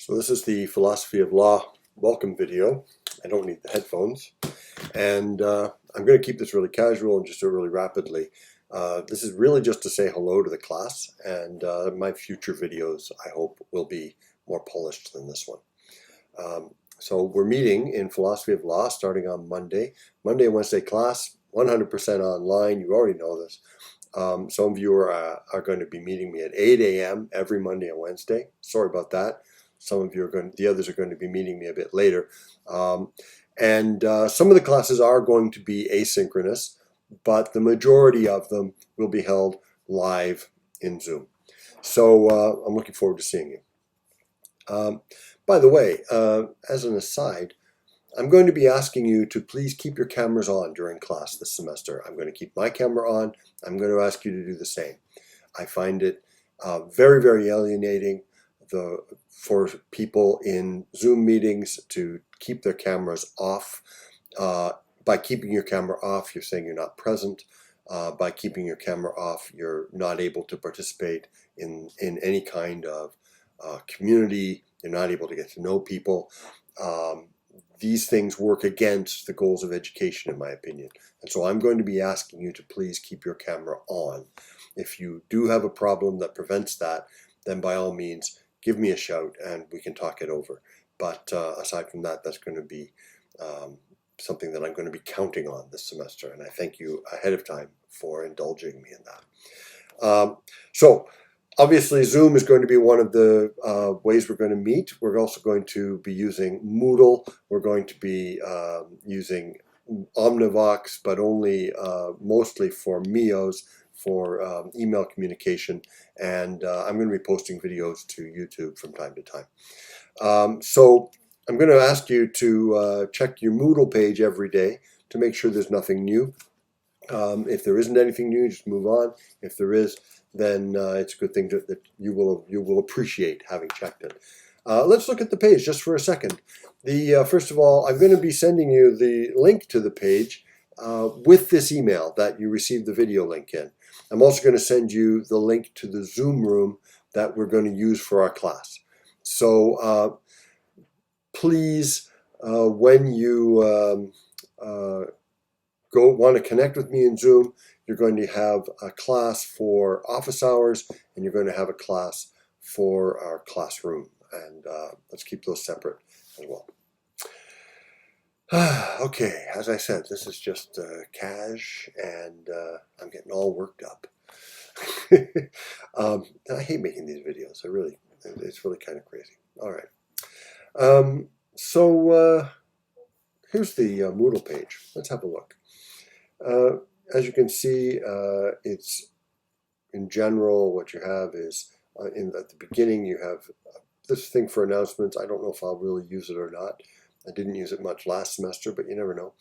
So this is the Philosophy of Law welcome video. I don't need the headphones. And I'm going to keep this really casual and just do it really rapidly. This is really just to say hello to the class, and my future videos, I hope, will be more polished than this one. So we're meeting in Philosophy of Law starting on Monday. Monday and Wednesday class, 100% online. You already know this. Some of you are going to be meeting me at 8 a.m. every Monday and Wednesday. Sorry about that. Some of you the others are going to be meeting me a bit later. Some of the classes are going to be asynchronous, but the majority of them will be held live in Zoom. So I'm looking forward to seeing you. By the way, as an aside, I'm going to be asking you to please keep your cameras on during class this semester. I'm going to keep my camera on. I'm going to ask you to do the same. I find it very, very alienating for people in Zoom meetings to keep their cameras off. By keeping your camera off, you're saying you're not present. By keeping your camera off, you're not able to participate in any kind of community. You're not able to get to know people. These things work against the goals of education, in my opinion. And so I'm going to be asking you to please keep your camera on. If you do have a problem that prevents that, then by all means, give me a shout and we can talk it over. But aside from that, that's going to be something that I'm going to be counting on this semester. And I thank you ahead of time for indulging me in that. So obviously, Zoom is going to be one of the ways we're going to meet. We're also going to be using Moodle. We're going to be using Omnivox, but only mostly for MEOs, for email communication. And I'm going to be posting videos to YouTube from time to time. So I'm going to ask you to check your Moodle page every day to make sure there's nothing new. If there isn't anything new, just move on. If there is, then it's a good thing that you will appreciate having checked it. Let's look at the page just for a second. First of all, I'm going to be sending you the link to the page with this email that you received the video link in. I'm also going to send you the link to the Zoom room that we're going to use for our class. So please, when you want to connect with me in Zoom, you're going to have a class for office hours, and you're going to have a class for our classroom. And let's keep those separate as well. Okay, as I said, this is just cash, and I'm getting all worked up. I hate making these videos. It's really kind of crazy. All right. So here's the Moodle page. Let's have a look. As you can see, it's in general what you have is at the beginning you have this thing for announcements. I don't know if I'll really use it or not. I didn't use it much last semester, but you never know.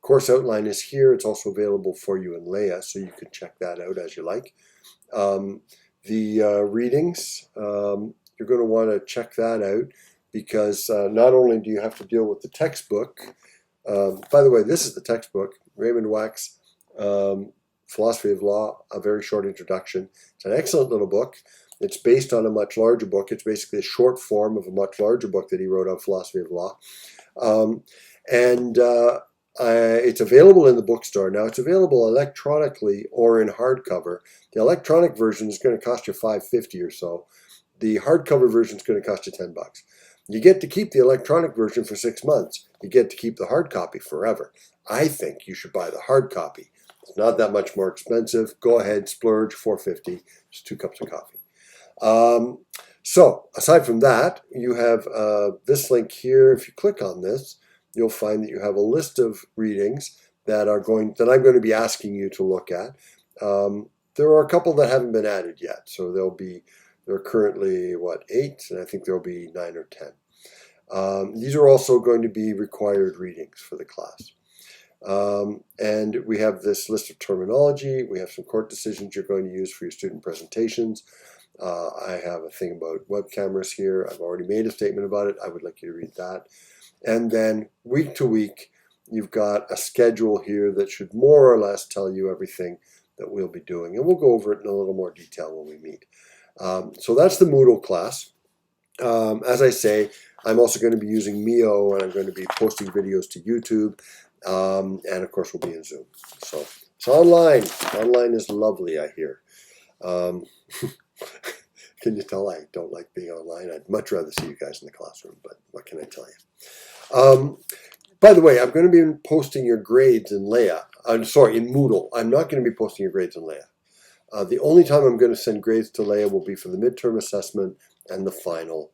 Course outline is here. It's also available for you in Leia, so you can check that out as you like. The readings, you're going to want to check that out because not only do you have to deal with the textbook. By the way, this is the textbook, Raymond Wack's Philosophy of Law, A Very Short Introduction. It's an excellent little book. It's based on a much larger book. It's basically a short form of a much larger book that he wrote on philosophy of law. It's available in the bookstore. Now, it's available electronically or in hardcover. The electronic version is going to cost you $5.50 or so. The hardcover version is going to cost you $10. You get to keep the electronic version for 6 months. You get to keep the hard copy forever. I think you should buy the hard copy. It's not that much more expensive. Go ahead, splurge, $4.50. It's 2 cups of coffee. So aside from that, you have this link here. If you click on this, you'll find that you have a list of readings that I'm going to be asking you to look at. There are a couple that haven't been added yet, so there are currently, 8, and I think there'll be 9 or 10. These are also going to be required readings for the class. And we have this list of terminology. We have some court decisions you're going to use for your student presentations. I have a thing about web cameras here. I've already made a statement about it. I would like you to read that. And then week to week, you've got a schedule here that should more or less tell you everything that we'll be doing. And we'll go over it in a little more detail when we meet. So that's the Moodle class. As I say, I'm also going to be using Mio, and I'm going to be posting videos to YouTube, and of course we'll be in Zoom. So it's online. Online is lovely, I hear. Um, can you tell I don't like being online? I'd much rather see you guys in the classroom, but what can I tell you? By the way, I'm going to be posting your grades in Leia. I'm sorry, in Moodle. I'm not going to be posting your grades in Leia. The only time I'm going to send grades to Leia will be for the midterm assessment and the final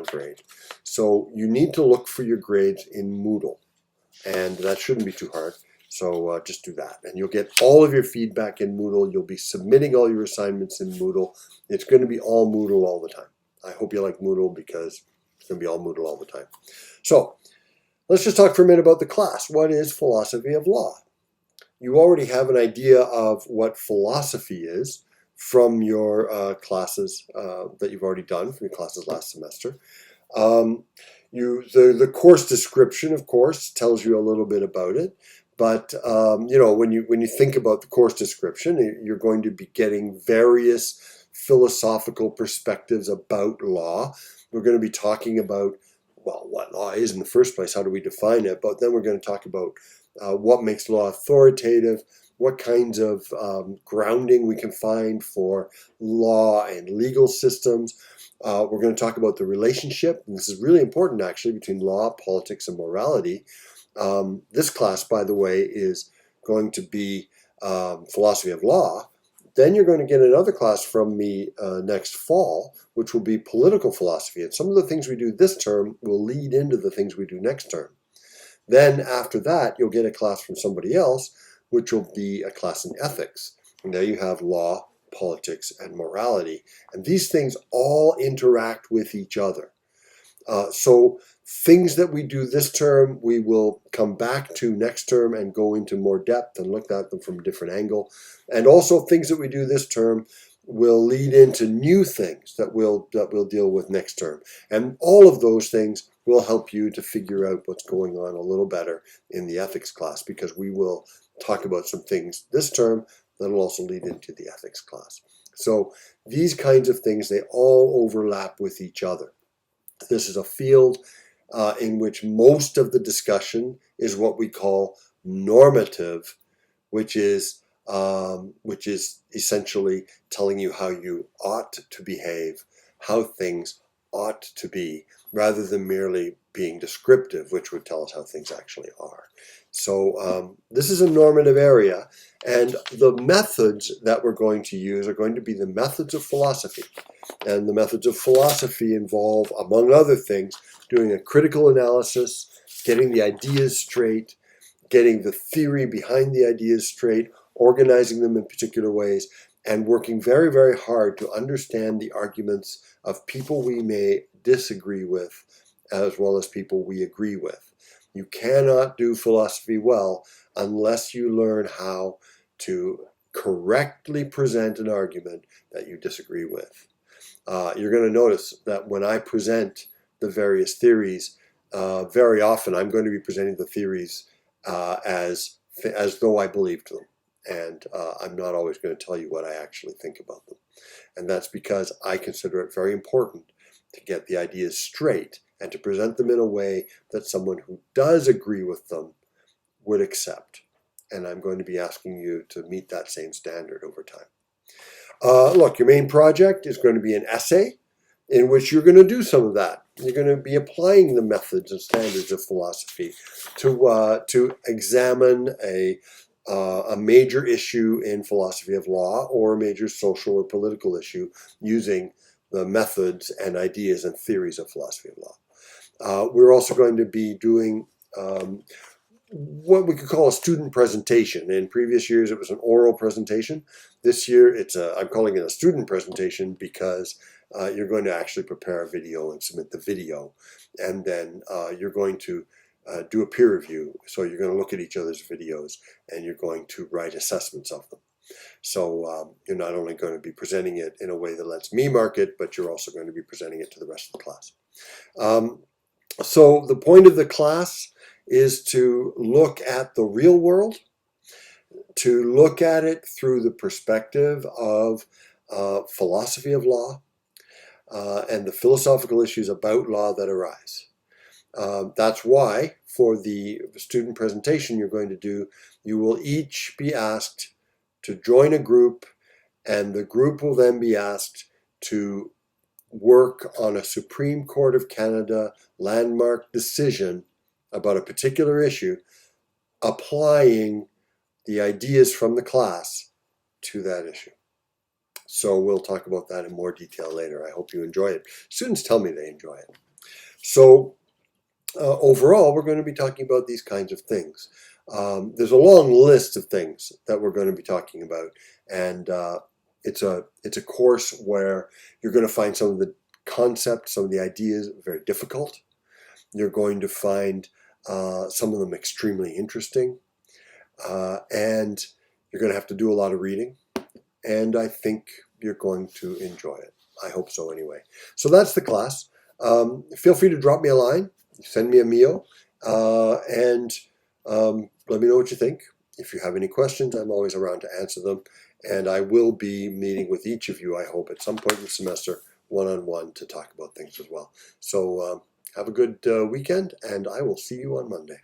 grade. So you need to look for your grades in Moodle, and that shouldn't be too hard. So just do that, and you'll get all of your feedback in Moodle. You'll be submitting all your assignments in Moodle. It's going to be all Moodle all the time. I hope you like Moodle, because it's going to be all Moodle all the time. So let's just talk for a minute about the class. What is philosophy of law? You already have an idea of what philosophy is from your classes that you've already done, from your classes last semester. The course description, of course, tells you a little bit about it. But you know, when you think about the course description, you're going to be getting various philosophical perspectives about law. We're going to be talking about, well, what law is in the first place, how do we define it, but then we're going to talk about what makes law authoritative, what kinds of grounding we can find for law and legal systems. We're going to talk about the relationship, and this is really important actually, between law, politics, and morality. This class, by the way, is going to be philosophy of law. Then you're going to get another class from me next fall, which will be political philosophy. And some of the things we do this term will lead into the things we do next term. Then after that, you'll get a class from somebody else, which will be a class in ethics. And there you have law, politics, and morality. And these things all interact with each other. So things that we do this term, we will come back to next term and go into more depth and look at them from a different angle. And also things that we do this term will lead into new things that we'll deal with next term. And all of those things will help you to figure out what's going on a little better in the ethics class, because we will talk about some things this term that will also lead into the ethics class. So these kinds of things, they all overlap with each other. This is a field in which most of the discussion is what we call normative, which is essentially telling you how you ought to behave, how things ought to be, rather than merely being descriptive, which would tell us how things actually are. So this is a normative area, and the methods that we're going to use are going to be the methods of philosophy. And the methods of philosophy involve, among other things, doing a critical analysis, getting the ideas straight, getting the theory behind the ideas straight, organizing them in particular ways, and working very, very hard to understand the arguments of people we may disagree with, as well as people we agree with. You cannot do philosophy well unless you learn how to correctly present an argument that you disagree with. You're going to notice that when I present the various theories, very often I'm going to be presenting the theories as though I believed them. And I'm not always going to tell you what I actually think about them. And that's because I consider it very important to get the ideas straight and to present them in a way that someone who does agree with them would accept. And I'm going to be asking you to meet that same standard over time. Look, your main project is going to be an essay in which you're going to do some of that. You're going to be applying the methods and standards of philosophy to examine a major issue in philosophy of law, or a major social or political issue, using the methods and ideas and theories of philosophy of law. We're also going to be doing what we could call a student presentation. In previous years, it was an oral presentation. This year, I'm calling it a student presentation, because you're going to actually prepare a video and submit the video. And then you're going to do a peer review. So you're going to look at each other's videos, and you're going to write assessments of them. So you're not only going to be presenting it in a way that lets me mark it, but you're also going to be presenting it to the rest of the class. So the point of the class is to look at the real world, to look at it through the perspective of philosophy of law, and the philosophical issues about law that arise. That's why for the student presentation you're going to do, you will each be asked to join a group, and the group will then be asked to work on a Supreme Court of Canada landmark decision about a particular issue, applying the ideas from the class to that issue. So we'll talk about that in more detail later. I hope you enjoy it. Students tell me they enjoy it. So overall, we're going to be talking about these kinds of things. There's a long list of things that we're going to be talking about, and it's a course where you're going to find some of the concepts, some of the ideas very difficult. You're going to find some of them extremely interesting, and you're going to have to do a lot of reading, and I think you're going to enjoy it. I hope so anyway. So that's the class. Feel free to drop me a line, send me a mail, and let me know what you think. If you have any questions, I'm always around to answer them, and I will be meeting with each of you, I hope, at some point in the semester, one-on-one to talk about things as well. So have a good weekend, and I will see you on Monday.